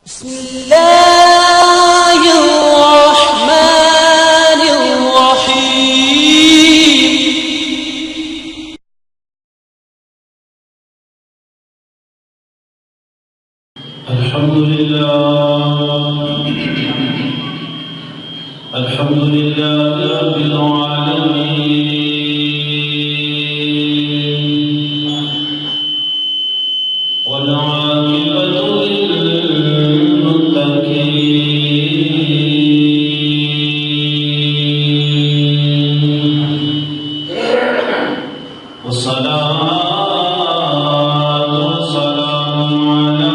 بسم الله الرحمن الرحيم. الحمد لله رب العالمين، والعاقبة للمتقين، والصلاة والسلام على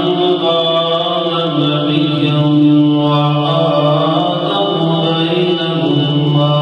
من قام نبيا وآدم بينهما.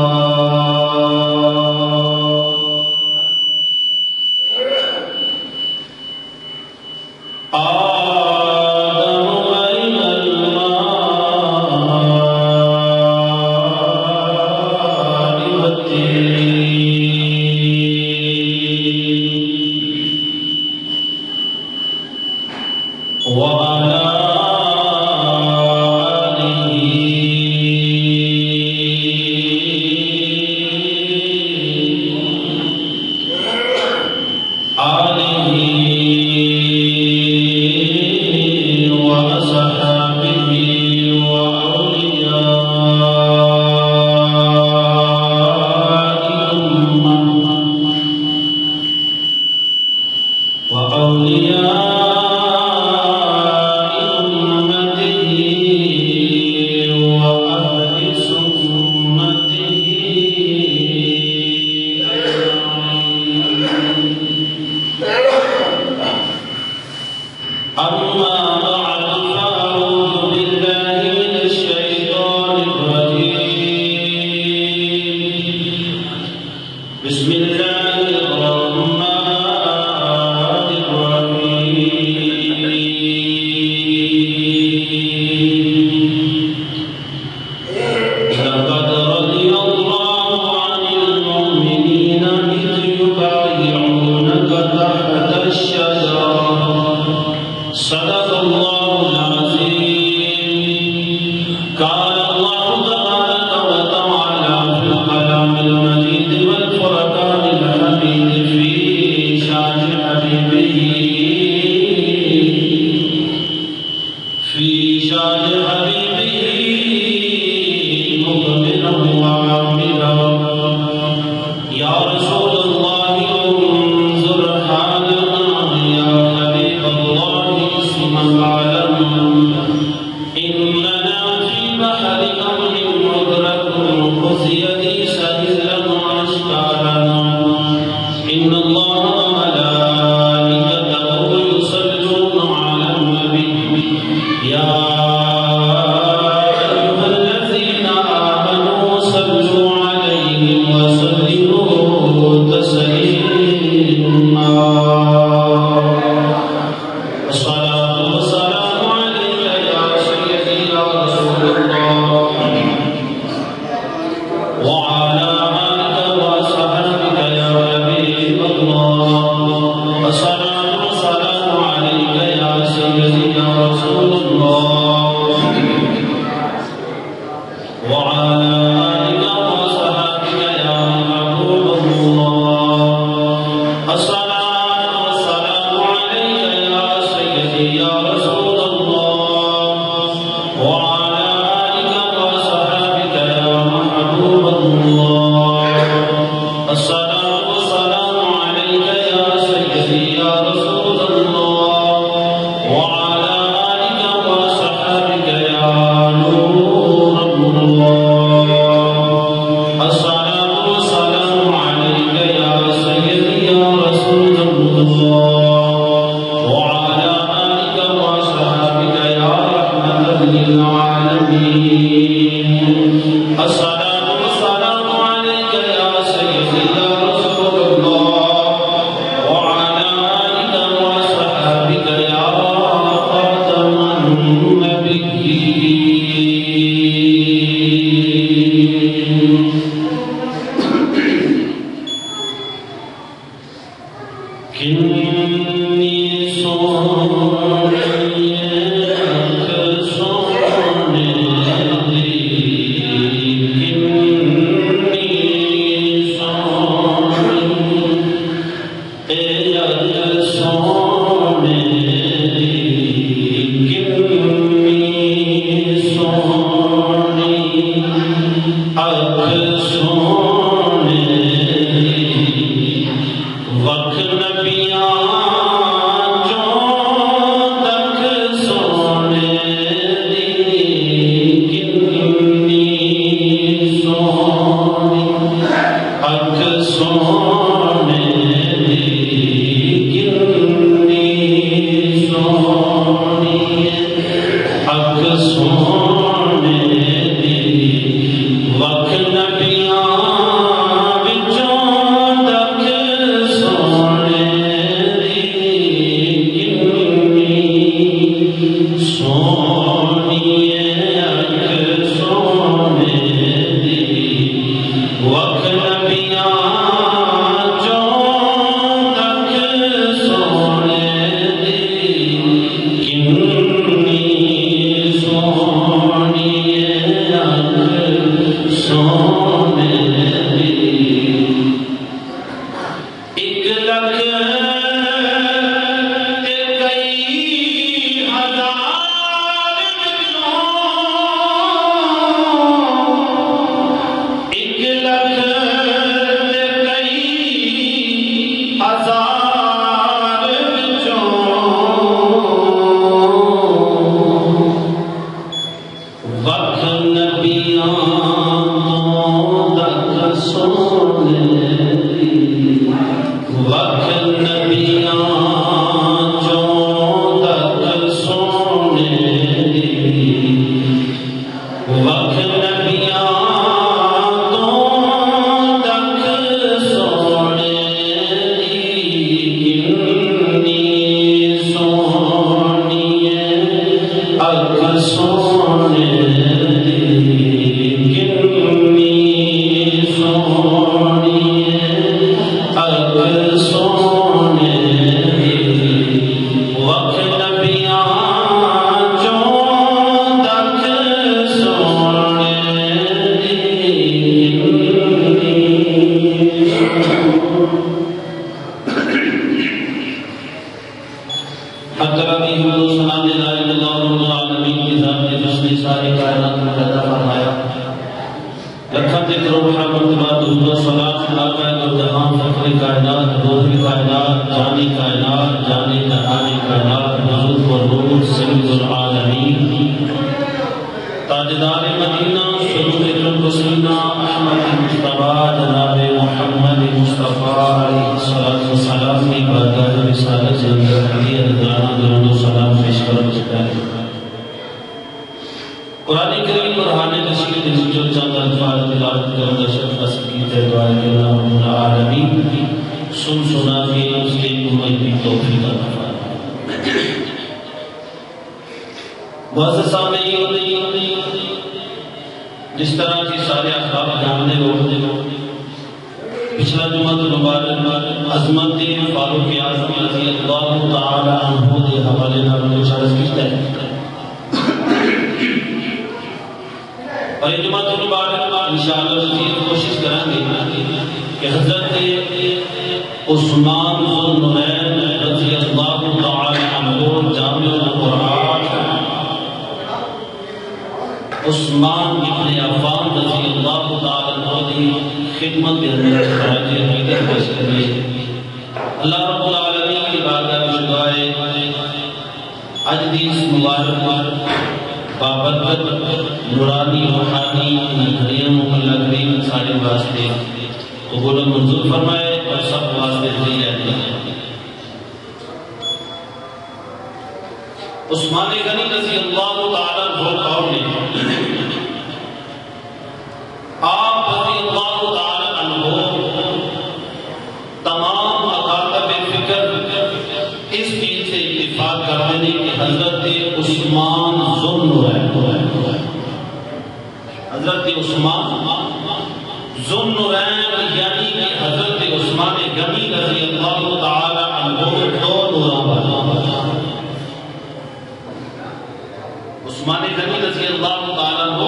کنی سونے سونے دی وقت نبیاں وچوں تک سونے دی کنی سونی اکھ سونے دی وقت نبیاں جس طرح کی سارے احباب جاننے ہو پچھلا جمعہ مبارک عظمت فاروق اعظم رضی اللہ تعالی عنہ کے حوالے نال کچھ عرض کیتا ہے اور یہ جمعہ مبارک انشاءاللہ مزید کوشش کریں گے کہ حضرت عثمان ذو النورین رضی اللہ تعالی عنہ جامع القرآن عثمان ابن عفان رضی اللہ تعالی عنہ کی خدمت کے اندر خراج عقیدت پیش کریے. اللہ رب العالمین کی بارگاہ میں دعائے اج دی اس مبارک بابرکت نورانی روحانی گھڑیوں کو اللہ کریم سارے واسطے قبول و منظور فرمائے اور سب واسطے دیا ہے. عثمان غنی رضی اللہ تعالی عنہ قوم نے آپ رضی اللہ تعالی عنہ تمام اکاتب فکر اس چیز سے اتفاق کرتے ہیں کہ حضرت عثمان ذو النورین یعنی کہ حضرت عثمان غنی رضی اللہ تعالی عنہ دو نوراں والا. عثمان غنی رضی اللہ تعالی عنہ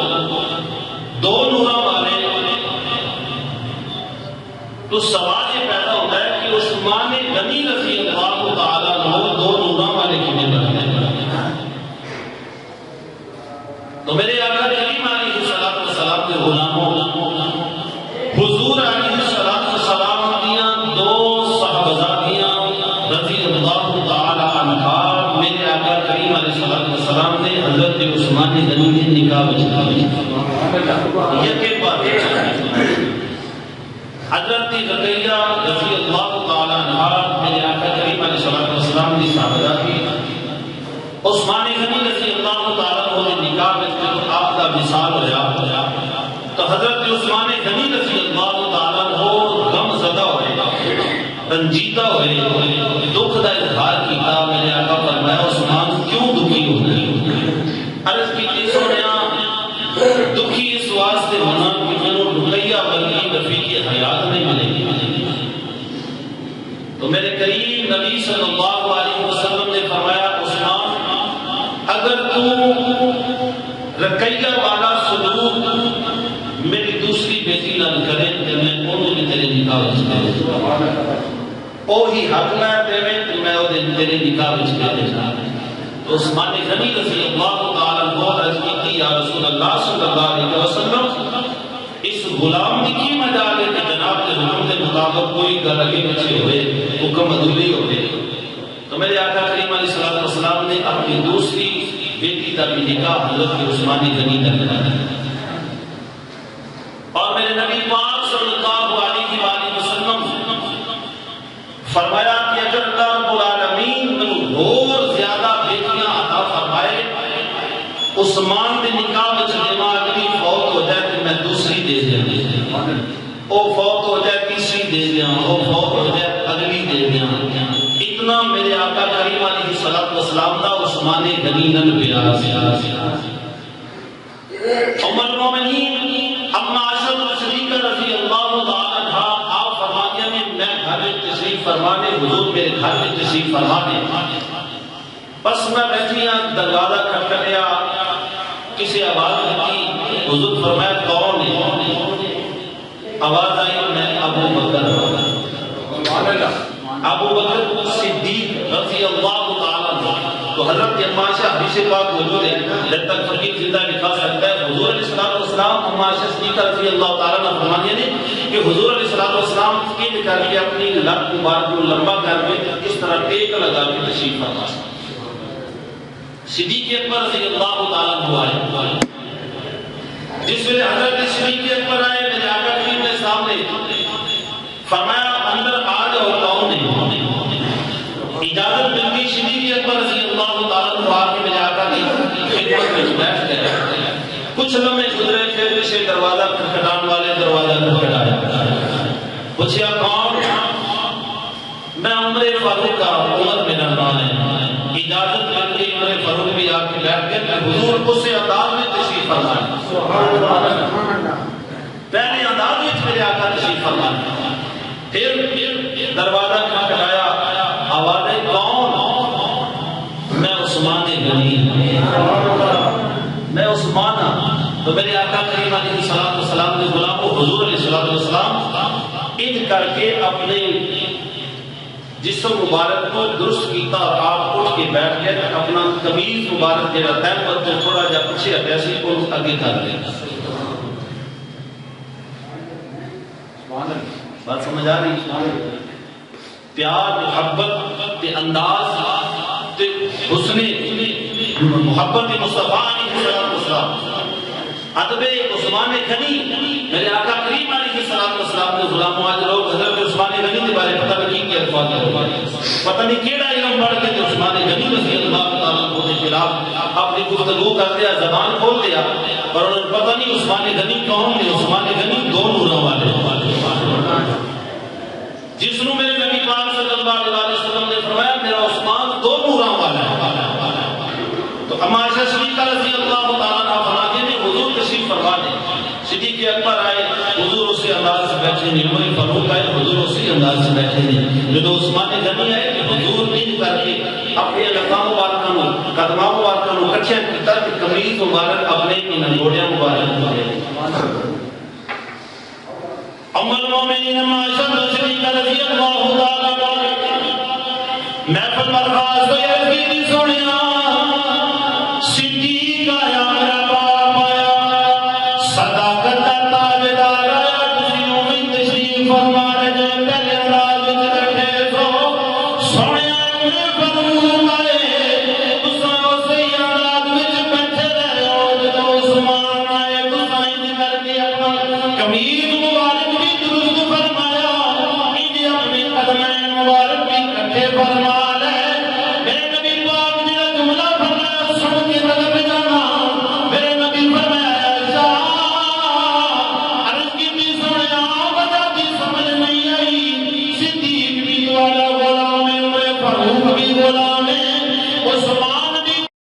دو نوراں والے تو سوال یہ پیدا ہوتا ہے کہ عثمان غنی رضی اللہ تعالی عنہ دو نوراں والے کیوں بنتے ہیں؟ تو میرے آقا کریم علیہ السلام کے غلاموں حضور علیہ السلام دیاں دو صحابزادیاں رضی اللہ تعالی عنہا میرے آقا کریم علیہ السلام نے حضرت عثمان غنی کے نکاح بچا یکے بات حضرت رقیہ رضی اللہ تعالی عنہا میرے آقا کریم علیہ السلام کی صحابہ تھی. عثمان غنی رضی اللہ اللہ تعالیٰ عنہ کے نکاح میں جب آپ کا وصال ہویا تو حضرت عثمان غنی رضی اللہ تعالیٰ عنہ غم زدہ ہوئے، رنجیدہ ہوئے، دکھ دا اظہار کیتا۔ میرے آقا فرمایا عثمان کیوں دکھی ہو گئے؟ عرض کی سونیا دکھی اس واسطے ہونا کہ میں رقیہ بلکہ رفیق حیات نہیں ملے گی۔ تو میرے کریم نبی صلی اللہ علیہ وسلم نے فرمایا عثمان اگر تو رقیہ والا سلوک میری دوسری بیٹی نہ کرے تو میں انہوں نے تیرے نکاح کرے، وہی حق نہ دے تو میں وہ تیرے نکاح کرے۔ تو عثمان غنی رضی اللہ تعالیٰ عنہ عرض کی یا رسول اللہ صلی اللہ علیہ وسلم اس غلام کی کی مجال ہے کہ جناب کے حکم کے مطابق کوئی گل اگے پیچھے ہوئے، حکم ادھوری ہوئے۔ تو میرے آقا کریم علیہ السلام نے اپنی دوسری بیٹی کا بھی نکاح حضرت عثمان غنی کر دیا۔ اور میرے نبی پاک صلی اللہ علیہ وآلہ وسلم فرمایا کہ اگر اللہ رب العالمین میں اور زیادہ بیٹیاں عطا فرمائے، عثمان کے نکاح میں جمع اگلی فوت ہو جائے تو میں دوسری دے دیا، وہ فوت ہو جائے تیسری دے دیا، وہ فوت ہو جائے اگلی دے دیا۔ اتنا میرے آقا کریم علیہ السلام کا عثمان غنی نن پیار۔ ام المومنین اما عائشہ صدیقہ رضی اللہ تعالی عنہا آپ فرماتے ہیں میں گھر میں تشریف فرمانے، حضور میرے گھر میں تشریف فرمانے، بس میں بیٹھی ہوں دروازہ کھٹکھٹایا، کسی آواز دی، حضور فرمایا کون ہے؟ آواز آئی میں ابو بکر صدیق رضی اللہ تعالیٰ عنہ۔ تو حضرت اما عائشہ حدیث پاک موجود ہے، جب تک فقیر زندہ لکھا سکتا ہے، حضور علیہ السلام اما عائشہ صدیقہ رضی اللہ تعالیٰ عنہ فرماتے ہیں کہ حضور علیہ السلام کی کر کے اپنی لت مبارک کو لمبا کر کے اس طرح ٹیک لگا کے تشریف فرما۔ صدیق اکبر رضی اللہ تعالیٰ عنہ آئے، جس ویلے حضرت صدیق اکبر آئے میرے آقا کریم کے سامنے فرمایا اندر آ جاؤ، کون ہے؟ اجازت ملتی صدیق اکبر رضی اللہ تعالیٰ عنہ آ کے میرے آقا کی خدمت میں بیٹھ گئے۔ کچھ لمحے گزرے، پھر پیچھے دروازہ کھٹکھٹانے والے دروازہ کھٹکھٹایا، پوچھا کون؟ میں عمر فاروق کا، عمر میرا نام ہے۔ اجازت مل کے عمر فاروق بھی آ کے بیٹھ گئے کہ حضور اس انداز میں تشریف فرمائے، پہلے انداز میں میرے آقا تشریف فرمائے۔ پھر دروازہ کھٹکھٹایا، آواز ہے کون؟ میں عثمان غنی، میں عثمان ہوں۔ تو میرے آقا کریم علیہ السلام نے غلام کو حضور علیہ السلام ان کر کے اپنے جسم مبارک کو درست کیتا، آپ اٹھ کے بیٹھ گئے، اپنا قمیض مبارک جڑا تہہ پر تو تھوڑا جا پیچھے ہٹیا سی کو اگے کر دیا۔ بات سمجھ آ رہی؟ پیار محبت کے انداز تے حسن محبت مصطفیٰ علیہ السلام، ادب عثمان غنی میرے آقا کریم علیہ السلام نے غلام آج لوگ حضرت عثمان غنی کے بارے پتہ نہیں کیا الفاظ پتہ نہیں کیڑا علم پڑھ کے عثمان غنی رضی اللہ تعالیٰ عنہ کے خلاف اپنی گفتگو کر دیا، زبان کھول دیا، اور انہیں پتہ نہیں عثمان غنی کون ہے۔ عثمان غنی دو نوروں والے، جس نے میرے نبی پاک صلی اللہ علیہ وسلم نے فرمایا میرا عثمان دو نوروں والا ہے۔ تو اما عائشہ صدیقہ رضی اللہ تعالیٰ عنہ فرماتے ہیں حضور تشریف فرما دیں، صدیق اکبر آئے، حضور اسی انداز سے بیٹھے ہیں، عمر فاروق آئے، حضور اسی انداز سے بیٹھے ہیں۔ جب عثمان غنی آئے کہ حضور ان کر کے اپنے لقاں مبارکاں نو قدماں مبارکاں نو کٹھیا کیتا کہ قمیض مبارک اپنے انہاں گوڑیاں مبارک ہوئے۔ ام المومنین عائشہ صدیقہ رضی اللہ تعالیٰ عنہ محفل مرخاص تو یہ کی سونیا